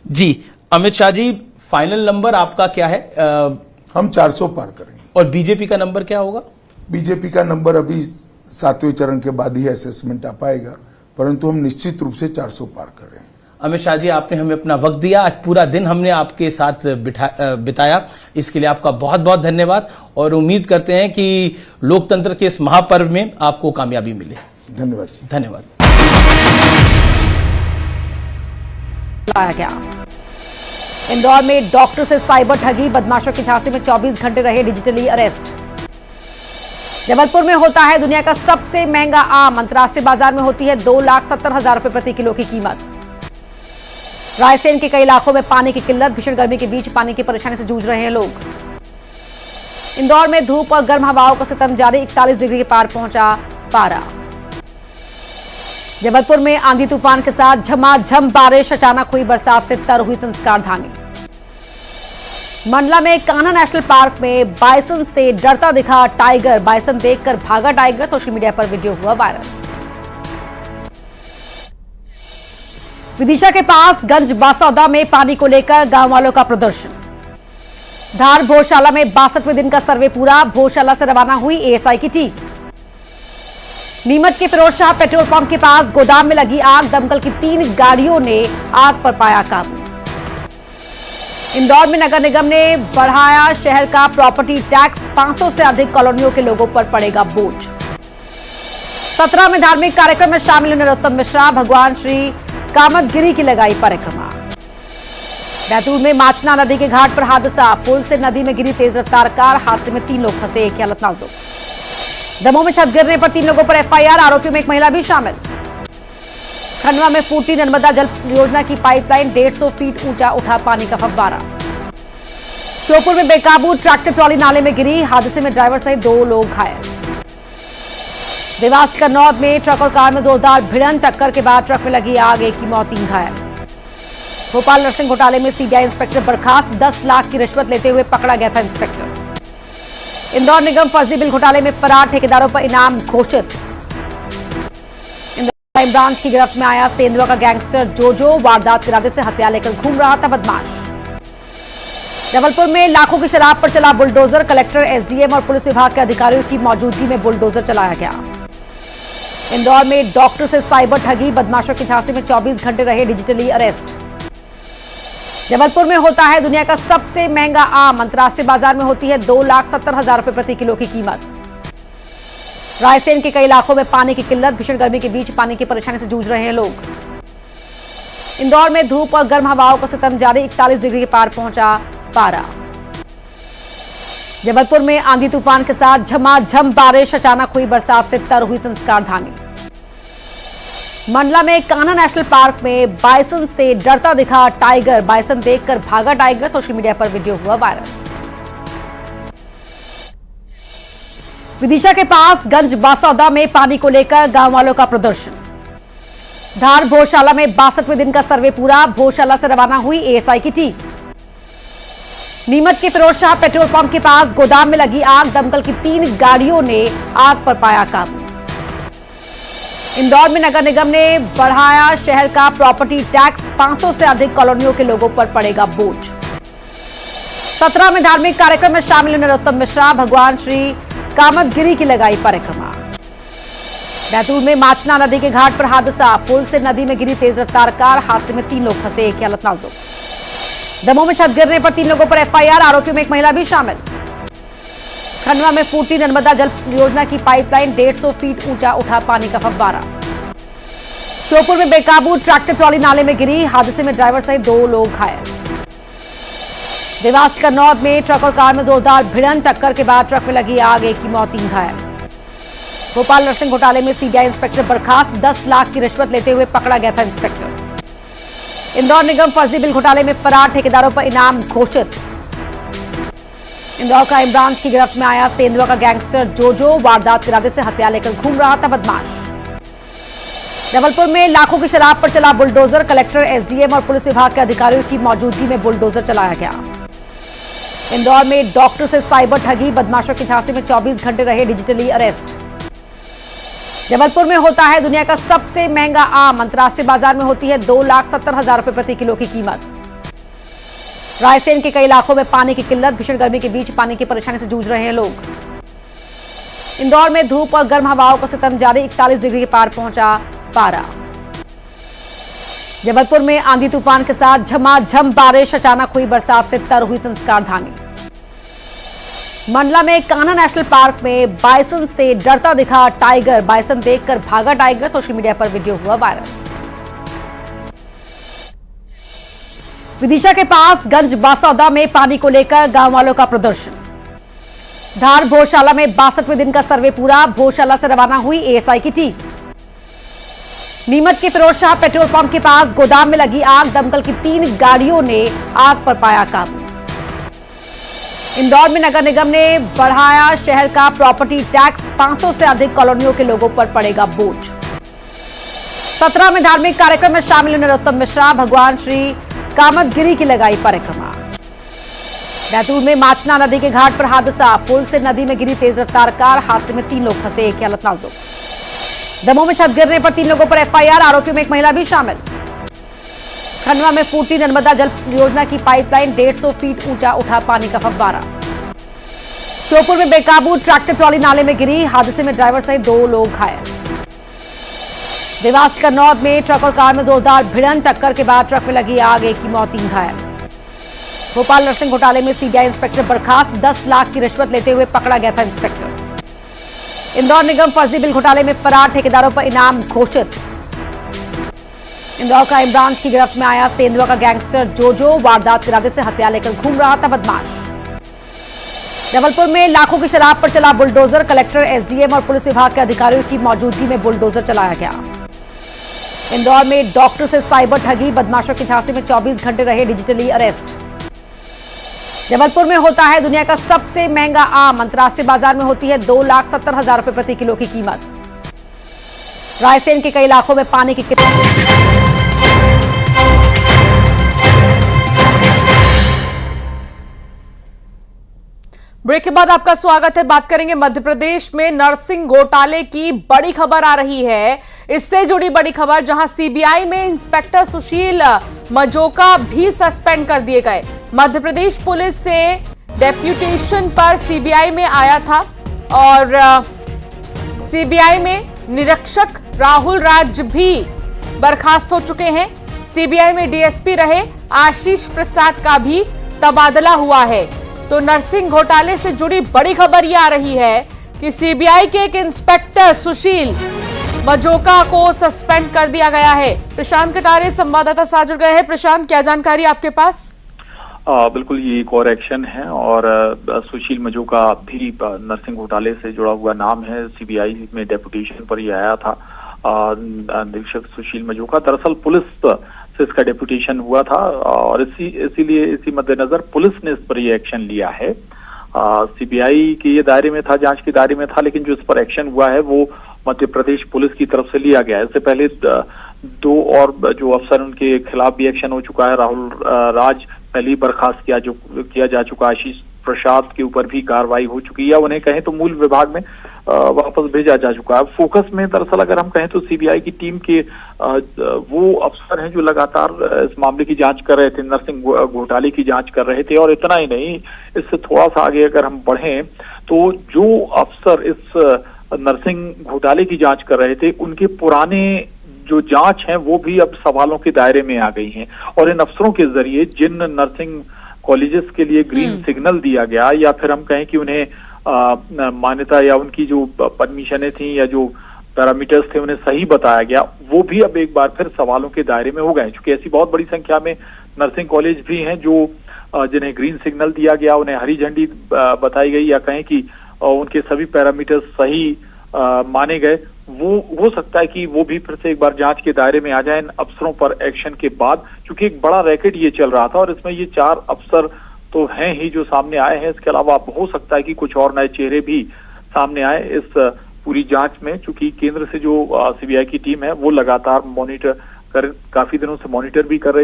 जी Amit Shah ji, final number आपका क्या है? हम 400 पार करेंगे। और बीजेपी का नंबर क्या होगा? बीजेपी का नंबर अभी 7वें चरण के बाद ही असेसमेंट आ पाएगा, परंतु हम निश्चित रूप से 400 पार कर रहे हैं। अमित शाह जी, आपने हमें अपना वक्त दिया, आज पूरा दिन हमने आपके साथ बिताया, इसके लिए आपका बहुत बहुत धन्यवाद। और उम्मीद करते हैं कि लोकतंत्र के इस महापर्व में आपको कामयाबी मिले। धन्यवाद जी। धन्यवाद। इंदौर में डॉक्टर से साइबर ठगी, बदमाशों के झांसे में 24 घंटे रहे डिजिटली अरेस्ट। जबलपुर में होता है दुनिया का सबसे महंगा आम, अंतर्राष्ट्रीय बाजार में होती है 2,70,000 रुपए प्रति किलो की कीमत। रायसेन के कई इलाकों में पानी की किल्लत, भीषण गर्मी के बीच पानी की परेशानी से जूझ रहे हैं लोग। इंदौर में धूप और गर्म हवाओं का सितम जारी, 41 डिग्री के पार पहुंचा पारा। जबलपुर में आंधी तूफान के साथ झमाझम बारिश, अचानक हुई बरसात से तर हुई संस्कार धानी। मंडला में कान्हा नेशनल पार्क में बाइसन से डरता दिखा टाइगर, बाइसन देखकर भागा टाइगर, सोशल मीडिया पर वीडियो हुआ वायरल। विदिशा के पास गंज बासौदा में पानी को लेकर गांव वालों का प्रदर्शन। धार भोजशाला में 62वें दिन का सर्वे पूरा, भोजशाला से रवाना हुई एएसआई की टीम। नीमच के फिरोज शाह पेट्रोल पंप के पास गोदाम में लगी आग, दमकल की 3 गाड़ियों ने आग पर पाया काबू। इंदौर में नगर निगम ने बढ़ाया शहर का प्रॉपर्टी टैक्स, 500 से अधिक कॉलोनियों के लोगों पर पड़ेगा बोझ। 17 में धार्मिक कार्यक्रम में शामिल हुए नरोत्तम मिश्रा, भगवान श्री कामदगिरी की लगाई परिक्रमा। बैतूल में माचना नदी के घाट पर हादसा, पुल से नदी में गिरी तेज रफ्तार कार, हादसे में 3 लोग फंसे, एक की हालत नाजुक। दमोह में छत गिरने पर 3 लोगों पर एफआईआर, आरोपियों में एक महिला भी शामिल। खंडवा में फूटी नर्मदा जल योजना की पाइपलाइन, 150 फीट ऊंचा उठा पानी का फव्वारा। श्योपुर में बेकाबू ट्रैक्टर ट्रॉली नाले में गिरी, हादसे में ड्राइवर सहित 2 लोग घायल। देवास कन्नौद में ट्रक और कार में जोरदार भिड़ंत, टक्कर के बाद ट्रक में लगी आग, एक की मौत, 3 घायल। भोपाल नर्सिंग घोटाले में सीबीआई इंस्पेक्टर बर्खास्त, 10 लाख की रिश्वत लेते हुए पकड़ा गया था इंस्पेक्टर। इंदौर निगम फर्जी बिल घोटाले में फरार ठेकेदारों पर इनाम घोषित। इंदौर क्राइम ब्रांच की गिरफ्त में आया सेंधवा का गैंगस्टर जोजो, वारदात के इरादे से हथियार लेकर घूम रहा था बदमाश। जबलपुर में लाखों की शराब पर चला बुलडोजर, कलेक्टर, एसडीएम और पुलिस विभाग के अधिकारियों की मौजूदगी में बुलडोजर चलाया गया। इंदौर में डॉक्टर से साइबर ठगी, बदमाशों के झांसे में 24 घंटे रहे डिजिटली अरेस्ट। जबलपुर में होता है दुनिया का सबसे महंगा आम, अंतर्राष्ट्रीय बाजार में होती है 2,70,000 रुपए प्रति किलो की कीमत। रायसेन के कई इलाकों में पानी की किल्लत, भीषण गर्मी के बीच पानी की परेशानी से जूझ रहे हैं लोग। इंदौर में धूप और गर्म हवाओं का सितम जारी, 41 डिग्री के पार पहुंचा पारा। जबलपुर में आंधी तूफान के साथ झमाझम बारिश, अचानक हुई बरसात से तर हुई संस्कार धानी। मंडला में कान्हा नेशनल पार्क में बाइसन से डरता दिखा टाइगर, बाइसन देखकर भागा टाइगर, सोशल मीडिया पर वीडियो हुआ वायरल। विदिशा के पास गंज बासौदा में पानी को लेकर गांव वालों का प्रदर्शन। धार भोजशाला में 62वें दिन का सर्वे पूरा, भोजशाला से रवाना हुई एएसआई की टीम। नीमच के फिरोज शाह पेट्रोल पंप के पास गोदाम में लगी आग, दमकल की 3 गाड़ियों ने आग पर पाया काबू। इंदौर में नगर निगम ने बढ़ाया शहर का प्रॉपर्टी टैक्स, 500 से अधिक कॉलोनियों के लोगों पर पड़ेगा बोझ। 17 में धार्मिक कार्यक्रम में शामिल हुए नरोत्तम मिश्रा, भगवान श्री कामदगिरी की लगाई परिक्रमा। बैतूल में माचना नदी के घाट पर हादसा, पुल से नदी में गिरी तेज रफ्तार कार, हादसे में 3 लोग फंसे, एक की हालत नाजुक। दमोह में छत गिरने पर 3 लोगों पर एफआईआर, आरोपियों में एक महिला भी शामिल। खंडवा में फूटी नर्मदा जल योजना की पाइपलाइन, 150 फीट ऊंचा उठा पानी का फव्वारा। श्योपुर में बेकाबू ट्रैक्टर ट्रॉली नाले में गिरी, हादसे में ड्राइवर सहित 2 लोग घायल। देवास कन्नौद में ट्रक और कार में जोरदार भिड़ंत, टक्कर के बाद ट्रक में लगी आग, एक की मौत, 3 घायल। भोपाल नर्सिंग घोटाले में सीबीआई इंस्पेक्टर बर्खास्त, 10 लाख की रिश्वत लेते हुए पकड़ा गया था इंस्पेक्टर। इंदौर निगम फर्जी बिल घोटाले में फरार ठेकेदारों पर इनाम घोषित। इंदौर क्राइम ब्रांच की गिरफ्त में आया सेंधवा का गैंगस्टर जोजो, वारदात के इरादे से हथियार लेकर घूम रहा था बदमाश। जबलपुर में लाखों की शराब पर चला बुलडोजर, कलेक्टर, एसडीएम और पुलिस विभाग के अधिकारियों की मौजूदगी में बुलडोजर चलाया गया। इंदौर में डॉक्टर से साइबर ठगी, बदमाशों के झांसे में 24 घंटे रहे डिजिटली अरेस्ट। जबलपुर में होता है दुनिया का सबसे महंगा आम, अंतर्राष्ट्रीय बाजार में होती है 2,70,000 रुपए प्रति किलो की कीमत। रायसेन के कई इलाकों में पानी की किल्लत, भीषण गर्मी के बीच पानी की परेशानी से जूझ रहे हैं लोग। इंदौर में धूप और गर्म हवाओं का सितम जारी, 41 डिग्री के पार पहुंचा पारा। जबलपुर में आंधी तूफान के साथ झमाझम बारिश, अचानक हुई बरसात से तर हुई संस्कार धानी। मंडला में कान्हा नेशनल पार्क में बाइसन से डरता दिखा टाइगर, बाइसन देखकर भागा टाइगर, सोशल मीडिया पर वीडियो हुआ वायरल। विदिशा के पास गंज बासौदा में पानी को लेकर गांव वालों का प्रदर्शन। धार भोजशाला में 62वें दिन का सर्वे पूरा, भोजशाला से रवाना हुई एएसआई की टीम। नीमच के फिरोज शाह पेट्रोल पंप के पास गोदाम में लगी आग, दमकल की 3 गाड़ियों ने आग पर पाया काबू। इंदौर में नगर निगम ने बढ़ाया शहर का प्रॉपर्टी टैक्स, 500 से अधिक कॉलोनियों के लोगों पर पड़ेगा बोझ। 17 में धार्मिक कार्यक्रम में शामिल हुए नरोत्तम मिश्रा, भगवान श्री कामदगिरी की लगाई परिक्रमा। बैतूल में माचना नदी के घाट पर हादसा, पुल से नदी में गिरी तेज रफ्तार कार, हादसे में 3 लोग फंसे, एक की हालत नाजुक। दमोह में छत गिरने पर 3 लोगों पर एफआईआर, आरोपियों में एक महिला भी शामिल। खंडवा में फूटी नर्मदा जल योजना की पाइपलाइन, 150 फीट ऊंचा उठा पानी का फव्वारा। श्योपुर में बेकाबू ट्रैक्टर ट्रॉली नाले में गिरी, हादसे में ड्राइवर सहित 2 लोग घायल। देवास कन्नौद में ट्रक और कार में जोरदार भिड़ंत, टक्कर के बाद ट्रक में लगी आग, एक की मौत 3 घायल। भोपाल नर्सिंग घोटाले में सीबीआई इंस्पेक्टर बर्खास्त, 10 लाख की रिश्वत लेते हुए पकड़ा गया था इंस्पेक्टर। इंदौर निगम फर्जी बिल घोटाले में फरार ठेकेदारों पर इनाम घोषित। इंदौर क्राइम ब्रांच की गिरफ्त में आया सेंधवा का गैंगस्टर जोजो, वारदात के इरादे से हथियार लेकर घूम रहा था बदमाश। जबलपुर में लाखों की शराब पर चला बुलडोजर, कलेक्टर, एसडीएम और पुलिस विभाग के अधिकारियों की मौजूदगी में बुलडोजर चलाया गया। इंदौर में डॉक्टर से साइबर ठगी, बदमाशों की झांसे में 24 घंटे रहे डिजिटली अरेस्ट। जबलपुर में होता है दुनिया का सबसे महंगा आम, अंतर्राष्ट्रीय बाजार में होती है 2,70,000 रुपए प्रति किलो की कीमत। रायसेन के कई इलाकों में पानी की किल्लत। ब्रेक के बाद आपका स्वागत है। बात करेंगे मध्य प्रदेश में नर्सिंग घोटाले की बड़ी खबर आ रही है। इससे जुड़ी बड़ी खबर, जहां सीबीआई में इंस्पेक्टर सुशील मजोका भी सस्पेंड कर दिए गए। मध्य प्रदेश पुलिस से डेप्यूटेशन पर सीबीआई में आया था और सीबीआई में निरीक्षक राहुल राज भी बर्खास्त हो चुके हैं। सीबीआई में डीएसपी रहे आशीष प्रसाद का भी तबादला हुआ है। तो नर्सिंग घोटाले से जुड़ी बड़ी खबर यह आ रही है कि सीबीआई के एक इंस्पेक्टर सुशील मजोका को सस्पेंड कर दिया गया है। प्रशांत कटारे संवाददाता साथ जुड़ गए हैं। प्रशांत, क्या जानकारी आपके पास? बिल्कुल, ये एक और एक्शन है और सुशील मजोका भी नर्सिंग घोटाले से जुड़ा हुआ नाम है। सीबीआई में डेपुटेशन पर ही आया था निरीक्षक सुशील मजोका। दरअसल पुलिस से इसका डेपुटेशन हुआ था और इसीलिए इसी मद्देनजर पुलिस ने इस पर ये एक्शन लिया है। सीबीआई के ये दायरे में था, जांच के दायरे में था, लेकिन जो इस पर एक्शन हुआ है वो मध्य प्रदेश पुलिस की तरफ से लिया गया है। इससे पहले 2 और जो अफसर उनके खिलाफ भी एक्शन हो चुका है। राहुल राज पहले ही बर्खास्त किया जा चुका, आशीष प्रसाद के ऊपर भी कार्रवाई हो चुकी है, उन्हें कहें तो मूल विभाग में वापस भेजा जा चुका है। फोकस में दरअसल अगर हम कहें तो सीबीआई की टीम के वो अफसर हैं जो लगातार इस मामले की जांच कर रहे थे, नर्सिंग घोटाले की जांच कर रहे थे। और इतना ही नहीं, इससे थोड़ा सा आगे अगर हम बढ़ें तो जो अफसर इस नर्सिंग घोटाले की जांच कर रहे थे, उनके पुराने जो जांच हैं वो भी अब सवालों के दायरे में आ गई हैं। और इन अफसरों के जरिए जिन नर्सिंग कॉलेजेस के लिए ग्रीन सिग्नल दिया गया, या फिर हम कहें कि उन्हें मान्यता या उनकी जो परमिशनें थी या जो पैरामीटर्स थे उन्हें सही बताया गया, वो भी अब एक बार फिर सवालों के दायरे में हो गए। क्योंकि ऐसी बहुत बड़ी संख्या में नर्सिंग कॉलेज भी हैं जो जिन्हें ग्रीन सिग्नल दिया गया, उन्हें हरी झंडी बताई गई, या कहें कि उनके सभी पैरामीटर्स सही माने गए। वो हो सकता है कि वो भी फिर से एक बार जांच के दायरे में आ जाए इन अफसरों पर एक्शन के बाद, क्योंकि एक बड़ा रैकेट ये चल रहा था और इसमें ये 4 अफसर तो हैं ही जो सामने आए हैं। इसके अलावा हो सकता है कि कुछ और नए चेहरे भी सामने आए इस पूरी जांच में, क्योंकि केंद्र से जो सीबीआई की टीम है वो लगातार काफी दिनों से मॉनिटर भी कर रही थी।